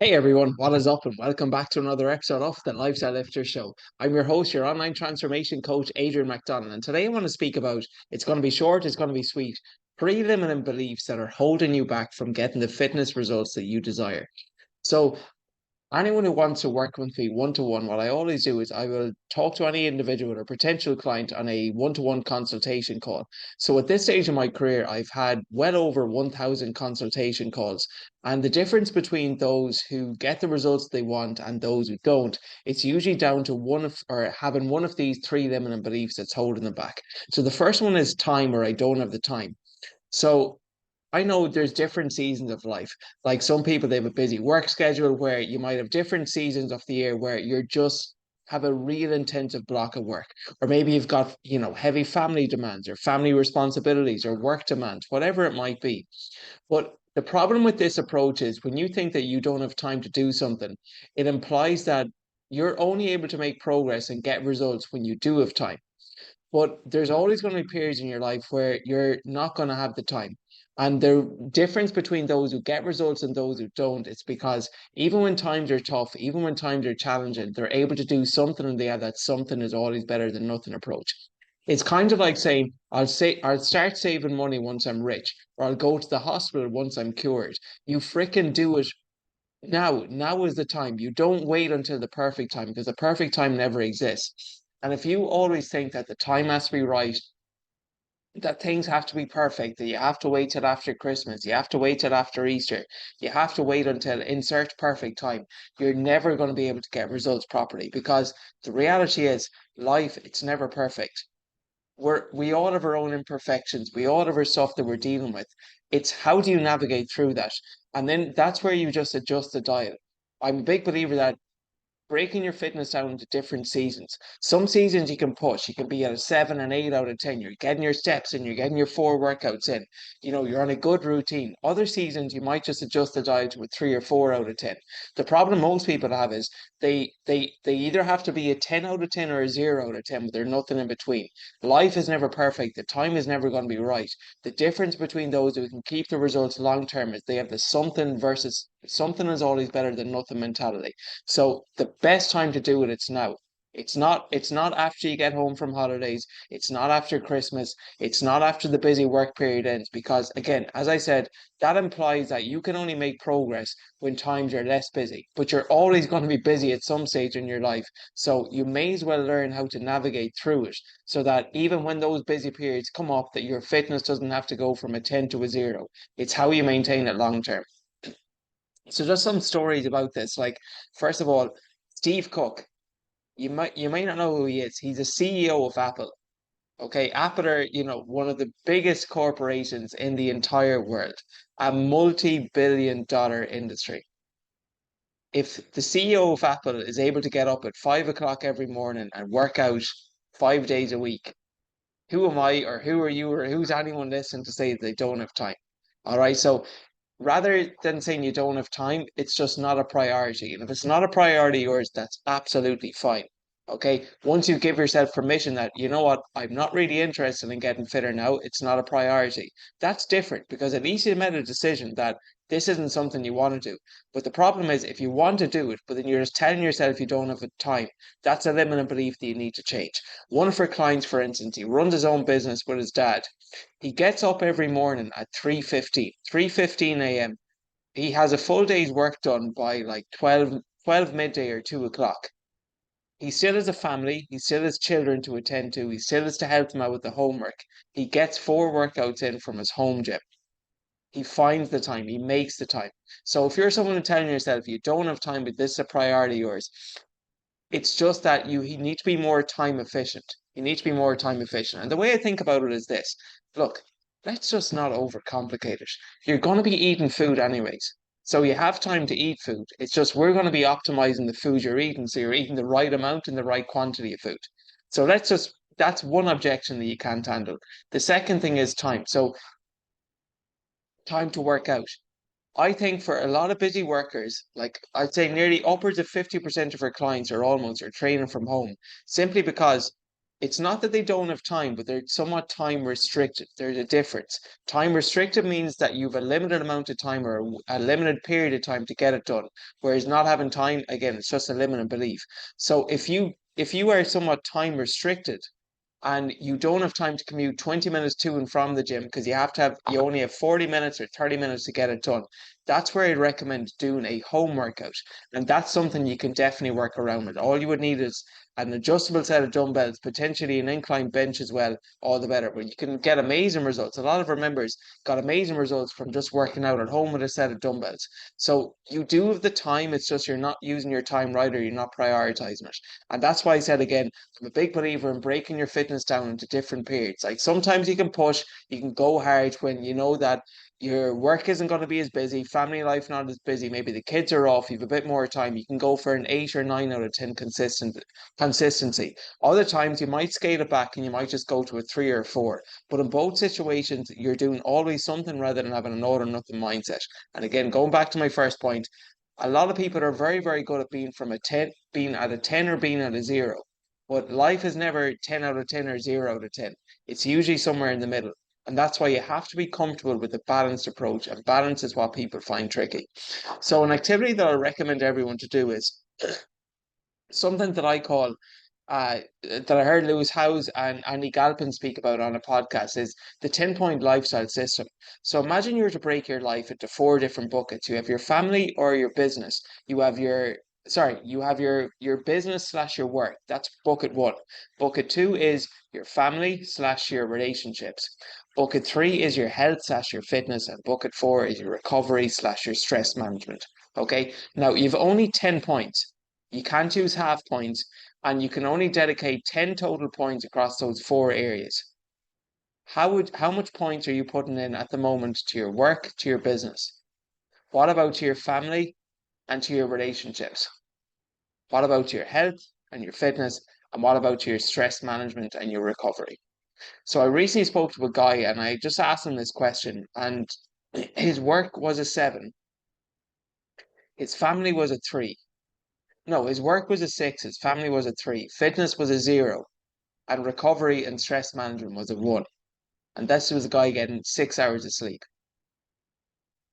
Hey everyone, what is up, and welcome back to another episode of the Lifestyle Lifter Show. I'm your host, your online transformation coach, Adrian McDonald, and today I want to speak about it's going to be short, it's going to be sweet, three limiting beliefs that are holding you back from getting the fitness results that you desire. So, anyone who wants to work with me one to one, what I always do is I will talk to any individual or potential client on a one to one consultation call. So at this stage in my career, I've had well over 1,000 consultation calls. And the difference between those who get the results they want and those who don't, it's usually down to one of or having one of these three limiting beliefs that's holding them back. So the first one is time, or I don't have the time. So I know there's different seasons of life. Like some people, they have a busy work schedule where you might have different seasons of the year where you're just have a real intensive block of work. Or maybe you've got, heavy family demands or family responsibilities or work demands, whatever it might be. But the problem with this approach is when you think that you don't have time to do something, it implies that you're only able to make progress and get results when you do have time. But there's always going to be periods in your life where you're not going to have the time. And the difference between those who get results and those who don't, it's because even when times are tough, even when times are challenging, they're able to do something and they have that something is always better than nothing approach. It's kind of like saying, I'll start saving money once I'm rich, or I'll go to the hospital once I'm cured. You fricking do it now. Now is the time. You don't wait until the perfect time because the perfect time never exists. And if you always think that the time has to be right, that things have to be perfect, that you have to wait till after Christmas, you have to wait till after Easter, you have to wait until insert perfect time, you're never going to be able to get results properly because the reality is life, it's never perfect. We all have our own imperfections. We all have our stuff that we're dealing with. It's how do you navigate through that? And then that's where you just adjust the dial. I'm a big believer that breaking your fitness down into different seasons. Some seasons you can push, you can be at a 7 and 8 out of 10. You're getting your steps in, you're getting your four workouts in. You're on a good routine. Other seasons you might just adjust the diet to a 3 or 4 out of 10. The problem most people have is they either have to be a 10 out of 10 or a 0 out of 10, but they're nothing in between. Life is never perfect. The time is never going to be right. The difference between those who can keep the results long term is they have the something versus something is always better than nothing mentality. So the best time to do it, it's now. It's not after you get home from holidays. It's not after Christmas. It's not after the busy work period ends. Because again, as I said, that implies that you can only make progress when times are less busy. But you're always going to be busy at some stage in your life. So you may as well learn how to navigate through it so that even when those busy periods come up, that your fitness doesn't have to go from a 10 to a 0. It's how you maintain it long term. So just some stories about this. Like, first of all, Steve Cook. You might not know who he is. He's a CEO of Apple. Okay, Apple are, one of the biggest corporations in the entire world, a multi-billion dollar industry. If the CEO of Apple is able to get up at 5 o'clock every morning and work out 5 days a week, who am I or who are you or who's anyone listening to say that they don't have time? All right, so rather than saying you don't have time, it's just not a priority. And if it's not a priority of yours, that's absolutely fine. Okay. Once you give yourself permission that, you know what, I'm not really interested in getting fitter now, it's not a priority. That's different because at least you made a decision that this isn't something you want to do. But the problem is if you want to do it, but then you're just telling yourself you don't have the time, that's a limiting belief that you need to change. One of our clients, for instance, he runs his own business with his dad. He gets up every morning at 3:15 a.m. He has a full day's work done by like 12 midday or 2 o'clock. He still has a family, he still has children to attend to, he still has to help them out with the homework. He gets four workouts in from his home gym. He finds the time, he makes the time. So if you're someone telling yourself you don't have time, but this is a priority of yours, it's just that you need to be more time efficient. You need to be more time efficient. And the way I think about it is this. Look, let's just not overcomplicate it. You're going to be eating food anyways. So you have time to eat food. It's just we're going to be optimizing the food you're eating. So you're eating the right amount and the right quantity of food. So that's one objection that you can't handle. The second thing is time. So time to work out. I think for a lot of busy workers, like I'd say nearly upwards of 50% of our clients are almost are training from home simply because it's not that they don't have time, but they're somewhat time restricted. There's a difference. Time restricted means that you've a limited amount of time or a limited period of time to get it done. Whereas not having time, again, it's just a limited belief. So if you are somewhat time restricted, and you don't have time to commute 20 minutes to and from the gym because you only have 40 minutes or 30 minutes to get it done. That's where I'd recommend doing a home workout. And that's something you can definitely work around with. All you would need is an adjustable set of dumbbells, potentially an incline bench as well, all the better. But you can get amazing results. A lot of our members got amazing results from just working out at home with a set of dumbbells. So you do have the time, it's just you're not using your time right, or you're not prioritizing it. And that's why I said again, I'm a big believer in breaking your fitness down into different periods. Like sometimes you can push, you can go hard when you know that your work isn't going to be as busy, family life not as busy, maybe the kids are off, you've a bit more time. You can go for an 8 or 9 out of 10 consistency. Other times you might scale it back and you might just go to a 3 or 4. But in both situations, you're doing always something rather than having an all or nothing mindset. And again, going back to my first point, a lot of people are very, very good at being at a 10 or being at a 0. But life is never 10 out of 10 or 0 out of 10. It's usually somewhere in the middle. And that's why you have to be comfortable with a balanced approach. And balance is what people find tricky. So, an activity that I recommend everyone to do is something that I call that I heard Lewis Howes and Andy Galpin speak about on a podcast is the 10-point lifestyle system. So imagine you were to break your life into 4 different buckets. You have your family or your business. You have your business slash your work. That's bucket one. Bucket two is your family slash your relationships. Bucket three is your health slash your fitness, and bucket four is your recovery slash your stress management. Okay. Now you've only 10 points. You can't use half points, and you can only dedicate 10 total points across those 4 areas. How much points are you putting in at the moment to your work, to your business? What about to your family and to your relationships? What about to your health and your fitness? And what about to your stress management and your recovery? So I recently spoke to a guy and I just asked him this question, and his work was a 7, his family was a 3. No, his work was a 6, his family was a 3, fitness was a 0, and recovery and stress management was a 1. And this was a guy getting 6 hours of sleep.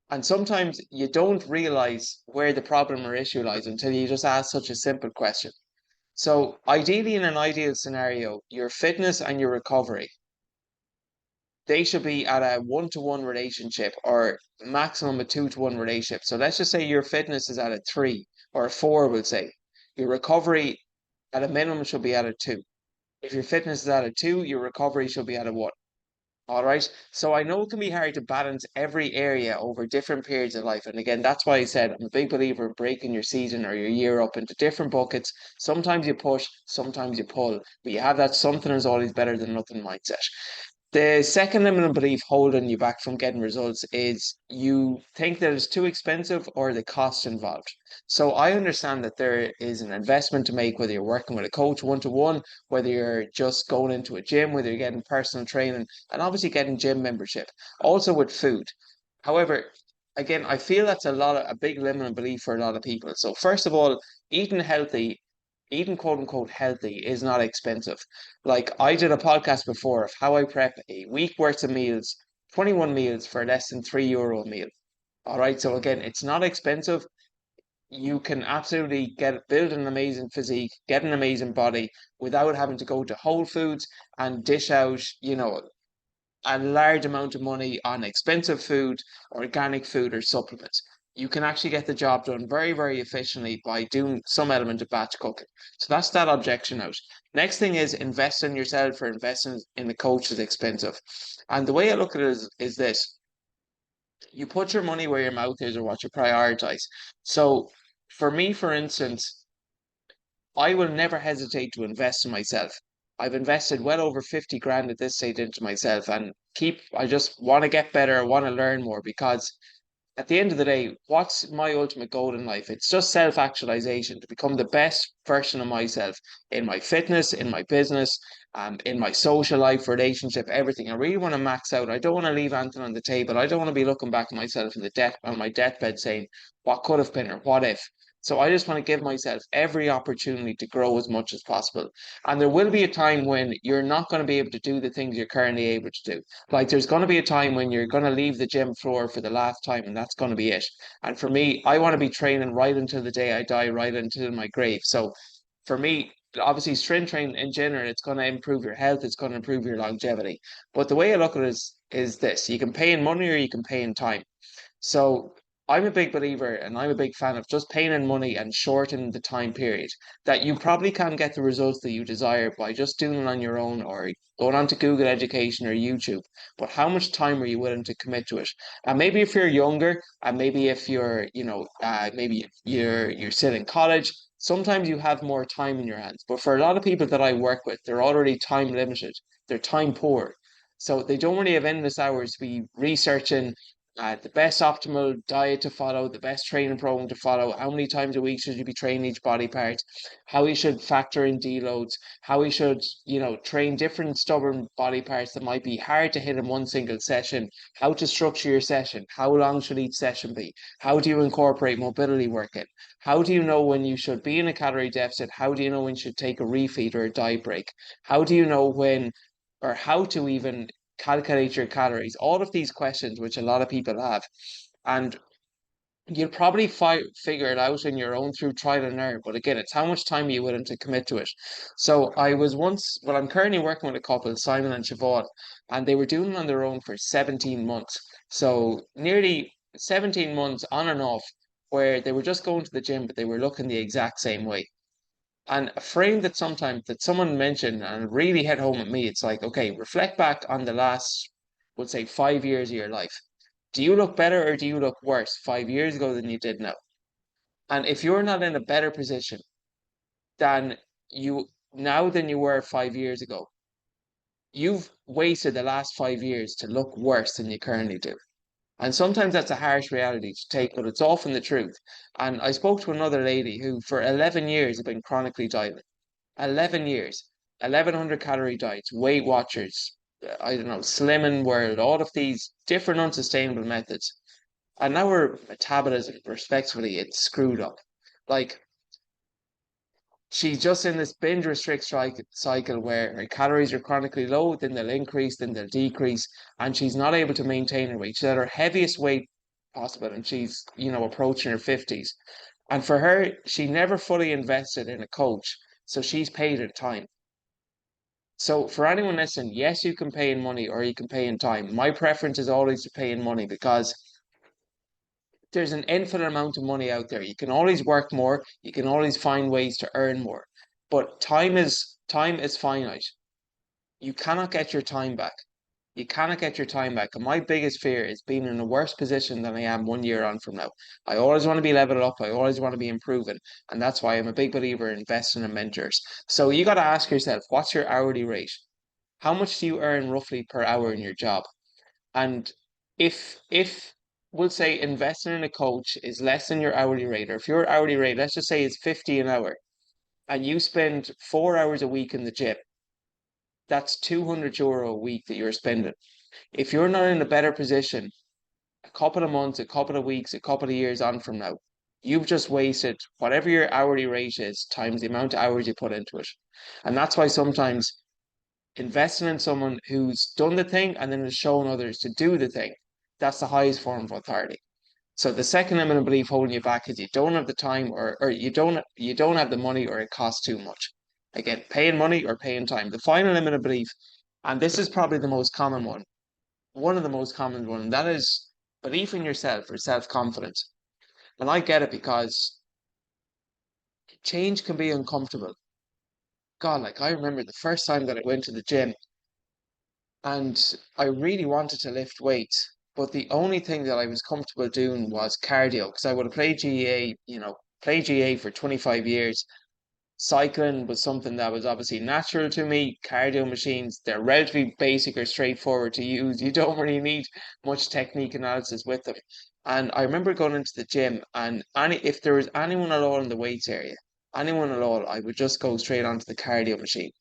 And sometimes you don't realize where the problem or issue lies until you just ask such a simple question. So, ideally, in an ideal scenario, your fitness and your recovery, they should be at a 1-to-1 relationship or maximum a 2-to-1 relationship. So, let's just say your fitness is at a 3 or a 4, we'll say. Your recovery at a minimum should be at a 2. If your fitness is at a 2, your recovery should be at a 1. All right. So I know it can be hard to balance every area over different periods of life. And again, that's why I said I'm a big believer in breaking your season or your year up into different buckets. Sometimes you push, sometimes you pull, but you have that something is always better than nothing mindset. The second limiting belief holding you back from getting results is you think that it's too expensive or the cost involved. So I understand that there is an investment to make, whether you're working with a coach 1-to-1, whether you're just going into a gym, whether you're getting personal training, and obviously getting gym membership. Also with food. However, again, I feel that's a big limiting belief for a lot of people. So first of all, eating healthy, eating quote unquote healthy is not expensive. Like I did a podcast before of how I prep a week worth of meals, 21 meals for less than €3 a meal. All right. So again, it's not expensive. You can absolutely build an amazing physique, get an amazing body without having to go to Whole Foods and dish out, a large amount of money on expensive food, organic food, or supplements. You can actually get the job done very, very efficiently by doing some element of batch cooking. So that's that objection out. Next thing is invest in yourself, or investing in a coach is expensive. And the way I look at it is this: you put your money where your mouth is, or what you prioritize. So for me, for instance, I will never hesitate to invest in myself. I've invested well over 50 grand at this stage into myself, and I just want to get better. I want to learn more because at the end of the day, what's my ultimate goal in life? It's just self-actualization, to become the best version of myself in my fitness, in my business, in my social life, relationship, everything. I really want to max out. I don't want to leave anything on the table. I don't want to be looking back at myself on my deathbed saying, what could have been or what if? So I just want to give myself every opportunity to grow as much as possible. And there will be a time when you're not going to be able to do the things you're currently able to do. Like there's going to be a time when you're going to leave the gym floor for the last time, and that's going to be it. And for me, I want to be training right until the day I die, right until my grave. So for me, obviously strength training in general, it's going to improve your health, it's going to improve your longevity. But the way I look at it is this: you can pay in money or you can pay in time. So I'm a big believer and I'm a big fan of just paying in money and shortening the time period that you probably can get the results that you desire by just doing it on your own or going on to Google Education or YouTube. But how much time are you willing to commit to it? And maybe if you're younger and maybe if you're, maybe you're still in college, sometimes you have more time in your hands. But for a lot of people that I work with, they're already time limited. They're time poor. So they don't really have endless hours to be researching the best optimal diet to follow, the best training program to follow, how many times a week should you be training each body part, how you should factor in deloads, how you should, train different stubborn body parts that might be hard to hit in one single session, how to structure your session, how long should each session be, how do you incorporate mobility work in, how do you know when you should be in a calorie deficit, how do you know when you should take a refeed or a diet break, how do you know when or how to even calculate your calories, all of these questions, which a lot of people have. And you'll probably figure it out on your own through trial and error. But again, it's how much time are you willing to commit to it. So I'm currently working with a couple, Simon and Siobhan, and they were doing it on their own for 17 months. So nearly 17 months on and off, where they were just going to the gym, but they were looking the exact same way. And a frame that sometimes that someone mentioned and really hit home at me, it's like, okay, reflect back on the last, would say 5 years of your life. Do you look better or do you look worse 5 years ago than you did now? And if you're not in a better position than you than you were 5 years ago, you've wasted the last 5 years to look worse than you currently do. And sometimes that's a harsh reality to take, but it's often the truth. And I spoke to another lady who for 11 years had been chronically dieting. 11 years, 1100 calorie diets, Weight Watchers, I don't know, Slimming World, all of these different unsustainable methods. And now her metabolism, respectfully, it's screwed up. Like she's just in this binge restrict cycle where her calories are chronically low, then they'll increase, then they'll decrease, and she's not able to maintain her weight. She's at her heaviest weight possible, and she's, approaching her 50s. And for her, she never fully invested in a coach, so she's paid her time. So for anyone listening, yes, you can pay in money or you can pay in time. My preference is always to pay in money because there's an infinite amount of money out there. You can always work more, you can always find ways to earn more. But time is finite. You cannot get your time back. You cannot get your time back. And my biggest fear is being in a worse position than I am 1 year on from now. I always want to be leveled up. I always want to be improving. And that's why I'm a big believer in investing in mentors. So you got to ask yourself, what's your hourly rate? How much do you earn roughly per hour in your job? And if we'll say investing in a coach is less than your hourly rate, or if your hourly rate, let's just say is 50 an hour, and you spend 4 hours a week in the gym, that's €200 a week that you're spending. If you're not in a better position, a couple of months, a couple of weeks, a couple of years on from now, you've just wasted whatever your hourly rate is times the amount of hours you put into it. And that's why sometimes investing in someone who's done the thing and then has shown others to do the thing, that's the highest form of authority. So the second limiting belief holding you back is you don't have the time or you don't have the money or it costs too much. Again, paying money or paying time. The final limiting belief, and this is probably the most common one of the most common one, and that is belief in yourself or self-confidence. And I get it because change can be uncomfortable. God, like I remember the first time that I went to the gym and I really wanted to lift weights, but the only thing that I was comfortable doing was cardio because I would have played GAA, played GAA for 25 years. Cycling was something that was obviously natural to me. Cardio machines, they're relatively basic or straightforward to use. You don't really need much technique analysis with them. And I remember going into the gym and if there was anyone at all in the weights area, anyone at all, I would just go straight onto the cardio machine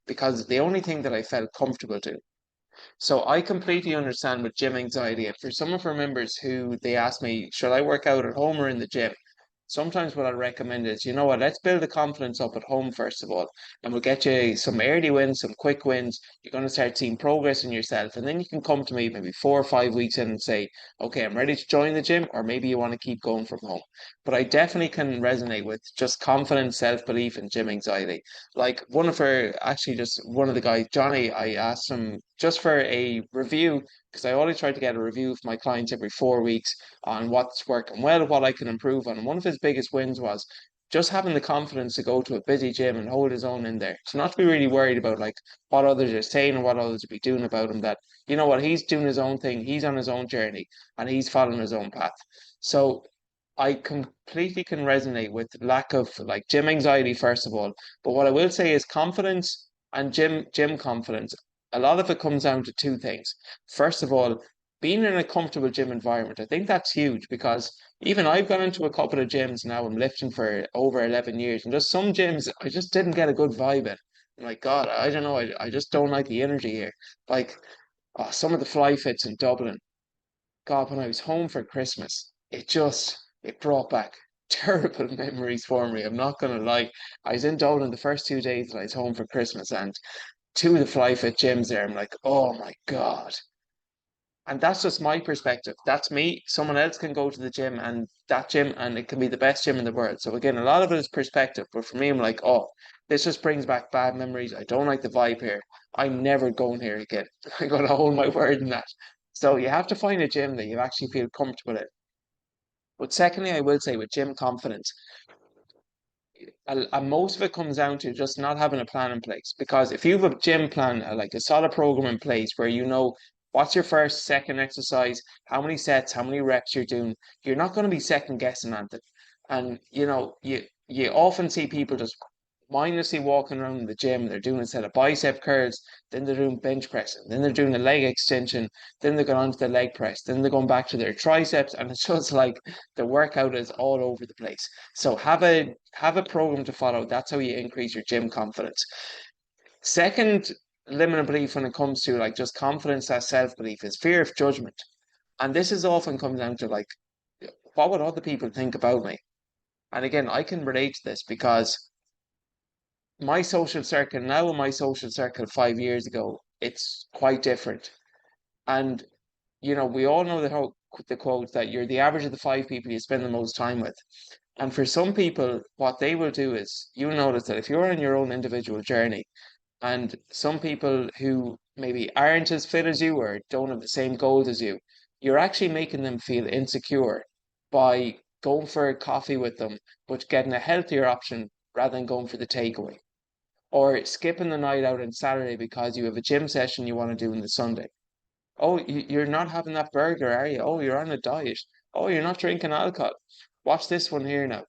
because the only thing that I felt comfortable doing. So I completely understand with gym anxiety. And for some of our members who they ask me, should I work out at home or in the gym? sometimes what I recommend is, you know what, let's build the confidence up at home first of all, and we'll get you some early wins, some quick wins. You're going to start seeing progress in yourself, and then you can come to me maybe 4 or 5 weeks in and say, okay, I'm ready to join the gym, or maybe you want to keep going from home. But I definitely can resonate with just confidence, self-belief, and gym anxiety. Like just one of the guys, Johnny, I asked him just for a review because I always try to get a review of my clients every 4 weeks on what's working well, what I can improve on. And one of his biggest wins was just having the confidence to go to a busy gym and hold his own in there. To not to be really worried about like what others are saying and what others will be doing about him. That you know what, he's doing his own thing, he's on his own journey, and he's following his own path. So I completely can resonate with lack of like gym anxiety, first of all. But what I will say is confidence and gym confidence. A lot of it comes down to two things. First of all, being in a comfortable gym environment. I think that's huge because even I've gone into a couple of gyms now. I'm lifting for over 11 years, and just some gyms I just didn't get a good vibe in. I'm like, God, I don't know. I just don't like the energy here. Like, some of the fly fits in Dublin. God, when I was home for Christmas, it brought back terrible memories for me. I'm not gonna lie. I was in Dublin the first 2 days that I was home for Christmas, and two of the fly fit gyms there, I'm like, oh my God. And that's just my perspective. That's me. Someone else can go to the gym and that gym, and it can be the best gym in the world. So again, a lot of it is perspective. But for me, I'm like, oh, this just brings back bad memories. I don't like the vibe here. I'm never going here again. I'm gonna hold my word in that. So you have to find a gym that you actually feel comfortable in. But secondly, I will say with gym confidence, and most of it comes down to just not having a plan in place. Because if you have a gym plan, like a solid program in place where you know what's your first, second exercise, how many sets, how many reps you're doing, you're not going to be second guessing on it. And you often see people just mindlessly walking around the gym. They're doing a set of bicep curls, then they're doing bench pressing, then they're doing a leg extension, then they're going on to the leg press, then they're going back to their triceps, and it's just like the workout is all over the place. So have a program to follow. That's how you increase your gym confidence. Second limiting belief when it comes to like just confidence as self-belief is fear of judgment. And this is often comes down to like, what would other people think about me? And again, I can relate to this because my social circle now and my social circle 5 years ago, it's quite different. And we all know the quote that you're the average of the five people you spend the most time with. And for some people, what they will do is you'll notice that if you're on your own individual journey, and some people who maybe aren't as fit as you or don't have the same goals as you, you're actually making them feel insecure by going for a coffee with them, but getting a healthier option rather than going for the takeaway. Or skipping the night out on Saturday because you have a gym session you want to do on the Sunday. Oh, you're not having that burger, are you? Oh, you're on a diet. Oh, you're not drinking alcohol. Watch this one here now.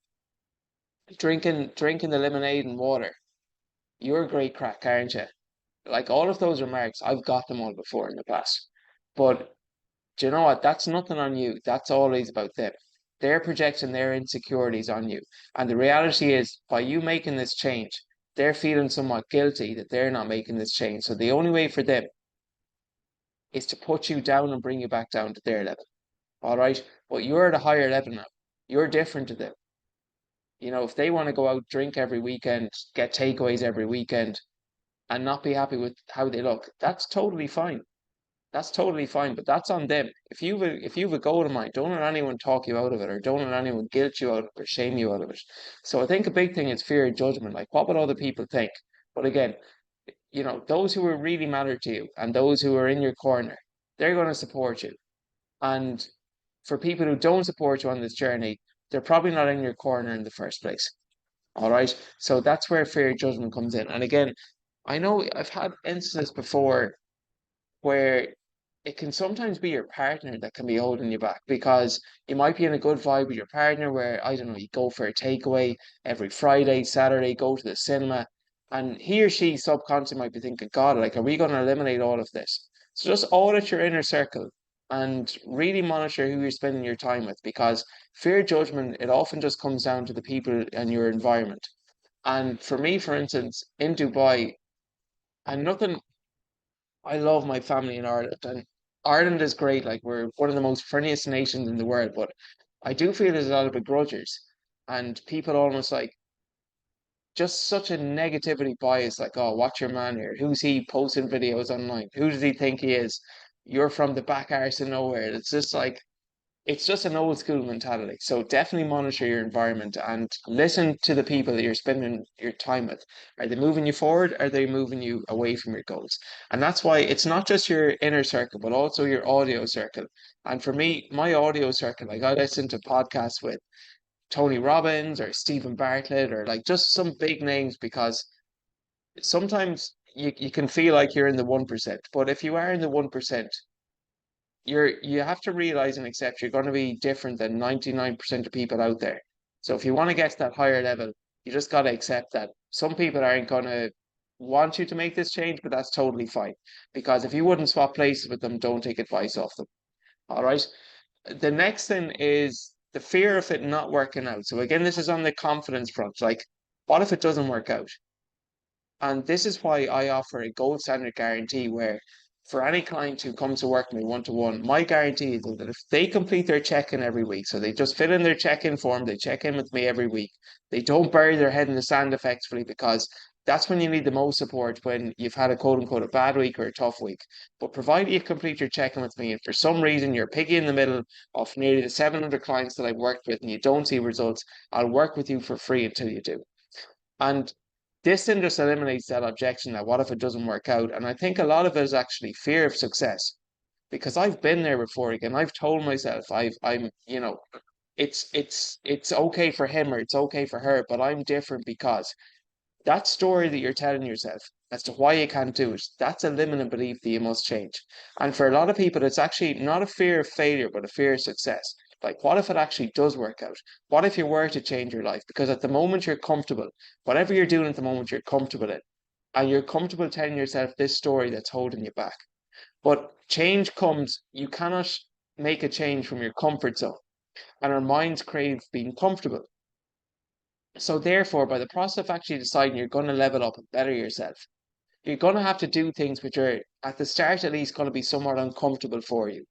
Drinking the lemonade and water. You're a great crack, aren't you? Like all of those remarks, I've got them all before in the past. But do you know what? That's nothing on you. That's always about them. They're projecting their insecurities on you. And the reality is, by you making this change, they're feeling somewhat guilty that they're not making this change. So the only way for them is to put you down and bring you back down to their level. All right. But you're at a higher level now. You're different to them. If they want to go out, drink every weekend, get takeaways every weekend, and not be happy with how they look, that's totally fine. That's totally fine, but that's on them. If you've a goal in mind, don't let anyone talk you out of it, or don't let anyone guilt you out of it, or shame you out of it. So I think a big thing is fear of judgment. Like, what would other people think? But again, those who are really matter to you and those who are in your corner, they're going to support you. And for people who don't support you on this journey, they're probably not in your corner in the first place. All right. So that's where fear of judgment comes in. And again, I know I've had instances before where it can sometimes be your partner that can be holding you back because you might be in a good vibe with your partner where, I don't know, you go for a takeaway every Friday, Saturday, go to the cinema, and he or she subconsciously might be thinking, God, like, are we going to eliminate all of this? So just audit your inner circle and really monitor who you're spending your time with because fear of judgment, it often just comes down to the people and your environment. And for me, for instance, in Dubai, and nothing I love my family in Ireland, and Ireland is great. Like we're one of the most friendliest nations in the world, but I do feel there's a lot of begrudgers. and people almost like just such a negativity bias, like, oh, watch your man here. Who's he posting videos online? Who does he think he is? You're from the back arse of nowhere. It's just like it's just an old school mentality. So definitely monitor your environment and listen to the people that you're spending your time with. Are they moving you forward? Are they moving you away from your goals? And that's why it's not just your inner circle, but also your audio circle. And for me, my audio circle, like I listen to podcasts with Tony Robbins or Stephen Bartlett or like just some big names because sometimes you can feel like you're in the 1%. But if you are in the 1%, you have to realize and accept you're going to be different than 99% of people out there. So if you want to get to that higher level, you just got to accept that some people aren't going to want you to make this change, but that's totally fine. Because if you wouldn't swap places with them, don't take advice off them. All right. The next thing is the fear of it not working out. So again, this is on the confidence front. Like, what if it doesn't work out? And this is why I offer a gold standard guarantee where for any client who comes to work with me one to one, my guarantee is that if they complete their check-in every week, so they just fill in their check-in form, they check in with me every week, they don't bury their head in the sand effectively because that's when you need the most support when you've had a quote unquote a bad week or a tough week. But provided you complete your check-in with me and for some reason you're piggy in the middle of nearly the 700 clients that I've worked with and you don't see results, I'll work with you for free until you do. And this then just eliminates that objection that what if it doesn't work out? And I think a lot of it is actually fear of success because I've been there before again. I've told myself it's okay for him or it's okay for her, but I'm different because that story that you're telling yourself as to why you can't do it, that's a limiting belief that you must change. And for a lot of people, it's actually not a fear of failure, but a fear of success. Like, what if it actually does work out? What if you were to change your life? Because at the moment you're comfortable, whatever you're doing at the moment, you're comfortable in. And you're comfortable telling yourself this story that's holding you back. But change comes, you cannot make a change from your comfort zone. And our minds crave being comfortable. So therefore, by the process of actually deciding you're going to level up and better yourself, you're going to have to do things which are, at the start at least, going to be somewhat uncomfortable for you.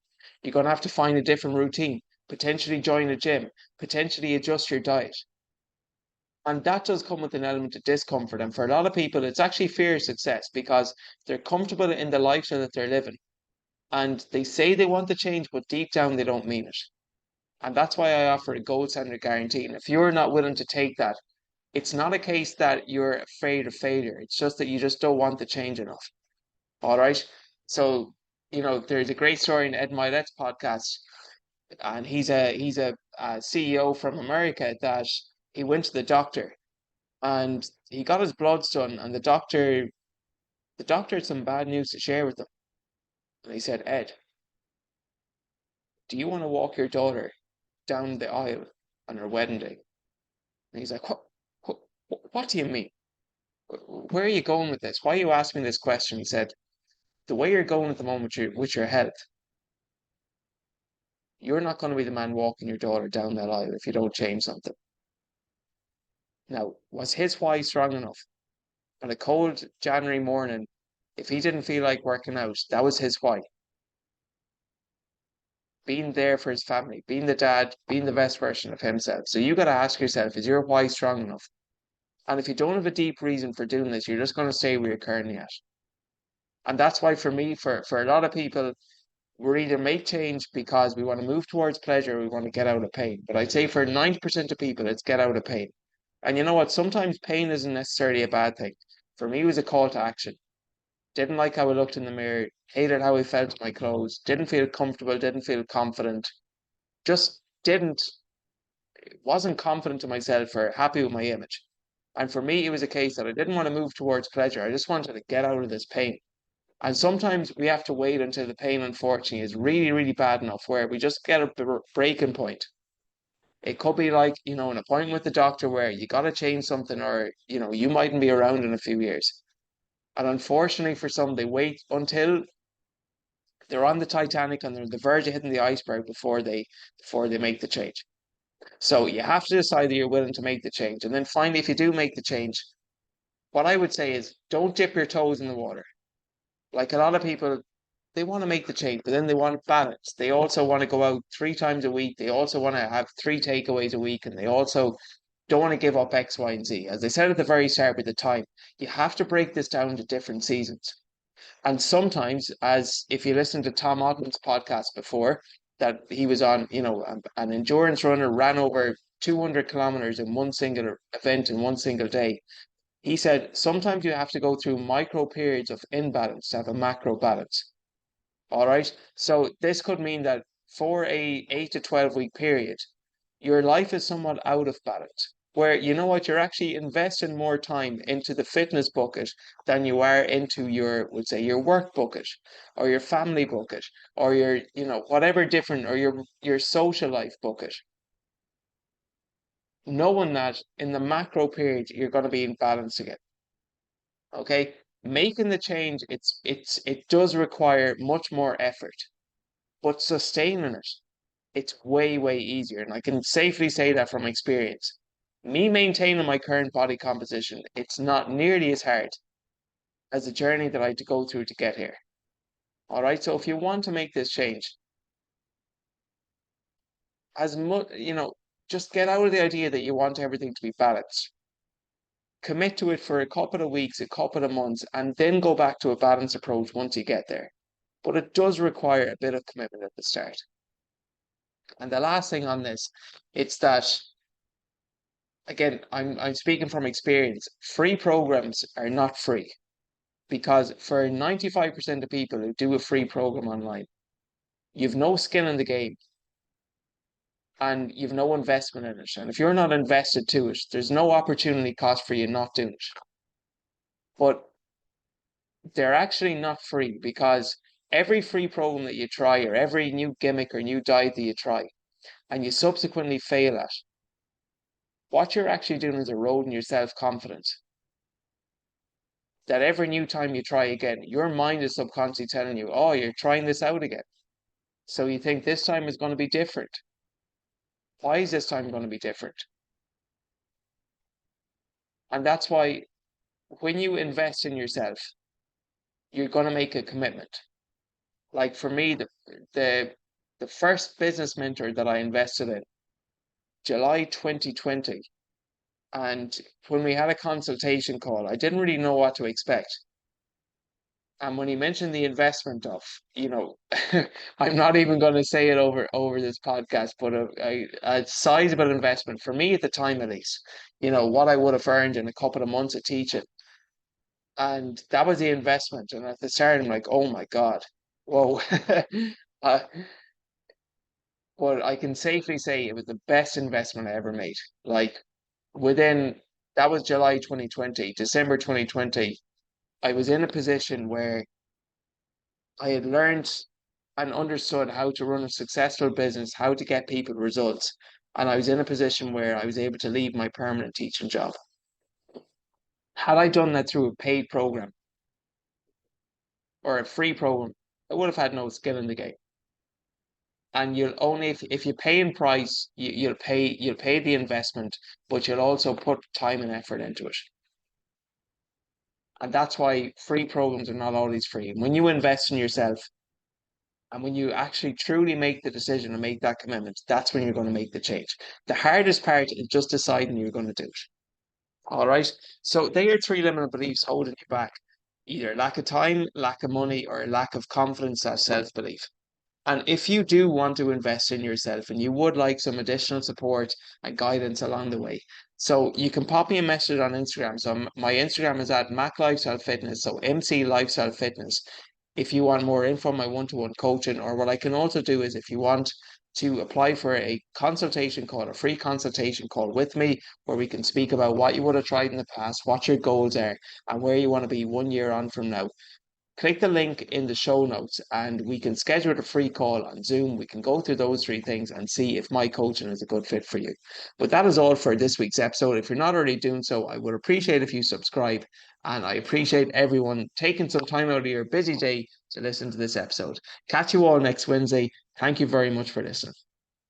You're going to have to find a different routine, potentially join a gym, potentially adjust your diet. And that does come with an element of discomfort. And for a lot of people, it's actually fear of success because they're comfortable in the lifestyle that they're living. And they say they want to change, but deep down, they don't mean it. And that's why I offer a gold standard guarantee. And if you're not willing to take that, it's not a case that you're afraid of failure. It's just that you just don't want to change enough. All right. So, there's a great story in Ed Milet's podcast, and he's a CEO from America that he went to the doctor and he got his bloods done, and the doctor had some bad news to share with him. And he said, Ed, do you want to walk your daughter down the aisle on her wedding day? And he's like, what, what do you mean? Where are you going with this? Why are you asking me this question? He said, the way you're going at the moment with your health, you're not going to be the man walking your daughter down that aisle if you don't change something. Now, was his why strong enough? On a cold January morning, if he didn't feel like working out, that was his why. Being there for his family, being the dad, being the best version of himself. So you got to ask yourself, is your why strong enough? And if you don't have a deep reason for doing this, you're just going to stay where you're currently at. And that's why for me, for a lot of people, we're either make change because we want to move towards pleasure, or we want to get out of pain. But I'd say for 90% of people, it's get out of pain. And you know what? Sometimes pain isn't necessarily a bad thing. For me, it was a call to action. Didn't like how I looked in the mirror, hated how I felt in my clothes, didn't feel comfortable, didn't feel confident, just wasn't confident in myself or happy with my image. And for me, it was a case that I didn't want to move towards pleasure. I just wanted to get out of this pain. And sometimes we have to wait until the pain, unfortunately, is really, really bad enough where we just get a breaking point. It could be like, an appointment with the doctor where you got to change something or, you mightn't be around in a few years. And unfortunately for some, they wait until they're on the Titanic and they're on the verge of hitting the iceberg before they make the change. So you have to decide that you're willing to make the change. And then finally, if you do make the change, what I would say is don't dip your toes in the water. Like a lot of people, they want to make the change, but then they want balance. They also want to go out 3 times a week. They also want to have 3 takeaways a week, and they also don't want to give up X, Y, and Z. As I said at the very start of the time, you have to break this down to different seasons. And sometimes, as if you listen to Tom Ogden's podcast before, that he was on, an endurance runner ran over 200 kilometers in one single event in one single day. He said sometimes you have to go through micro periods of imbalance to have a macro balance. All right. So this could mean that for a 8 to 12 week period, your life is somewhat out of balance. Where you know what, you're actually investing more time into the fitness bucket than you are into your, would say, your work bucket or your family bucket or your, whatever different or your social life bucket. Knowing that in the macro period you're going to be in balance again. Okay. Making the change, it does require much more effort, but sustaining it, it's way, way easier. And I can safely say that from experience. Me maintaining my current body composition, it's not nearly as hard as the journey that I had to go through to get here. All right. So if you want to make this change, as much, just get out of the idea that you want everything to be balanced. Commit to it for a couple of weeks, a couple of months, and then go back to a balanced approach once you get there. But it does require a bit of commitment at the start. And the last thing on this, it's that again, I'm speaking from experience. Free programs are not free because for 95% of people who do a free program online, you've no skin in the game and you've no investment in it. And if you're not invested to it, there's no opportunity cost for you not doing it. But they're actually not free because every free program that you try or every new gimmick or new diet that you try and you subsequently fail at, what you're actually doing is eroding your self-confidence. That every new time you try again, your mind is subconsciously telling you, oh, you're trying this out again. So you think this time is going to be different. Why is this time going to be different? And that's why when you invest in yourself, you're going to make a commitment. Like for me, the the first business mentor that I invested in, July 2020, and when we had a consultation call, I didn't really know what to expect. And when he mentioned the investment of, I'm not even going to say it over this podcast, but a sizable investment for me at the time, at least, what I would have earned in a couple of months of teaching. And that was the investment. And at the start, I'm like, oh my God, whoa. uh, but I can safely say it was the best investment I ever made. Like within, that was July 2020, December 2020, I was in a position where I had learned and understood how to run a successful business, how to get people results. And I was in a position where I was able to leave my permanent teaching job. Had I done that through a paid program or a free program, I would have had no skin in the game. And you'll only if you pay in price, you'll pay the investment, but you'll also put time and effort into it. And that's why free programs are not always free. When you invest in yourself, and when you actually truly make the decision and make that commitment, that's when you're going to make the change. The hardest part is just deciding you're going to do it. All right. So they are three limiting beliefs holding you back. Either lack of time, lack of money, or lack of confidence or self-belief. And if you do want to invest in yourself and you would like some additional support and guidance along the way, so you can pop me a message on Instagram. So my Instagram is at Mac Lifestyle Fitness, so MC Lifestyle Fitness. If you want more info on my one-to-one coaching, or what I can also do is if you want to apply for a consultation call, a free consultation call with me, where we can speak about what you would have tried in the past, what your goals are, and where you want to be 1 year on from now. Click the link in the show notes and we can schedule a free call on Zoom. We can go through those three things and see if my coaching is a good fit for you. But that is all for this week's episode. If you're not already doing so, I would appreciate if you subscribe, and I appreciate everyone taking some time out of your busy day to listen to this episode. Catch you all next Wednesday. Thank you very much for listening.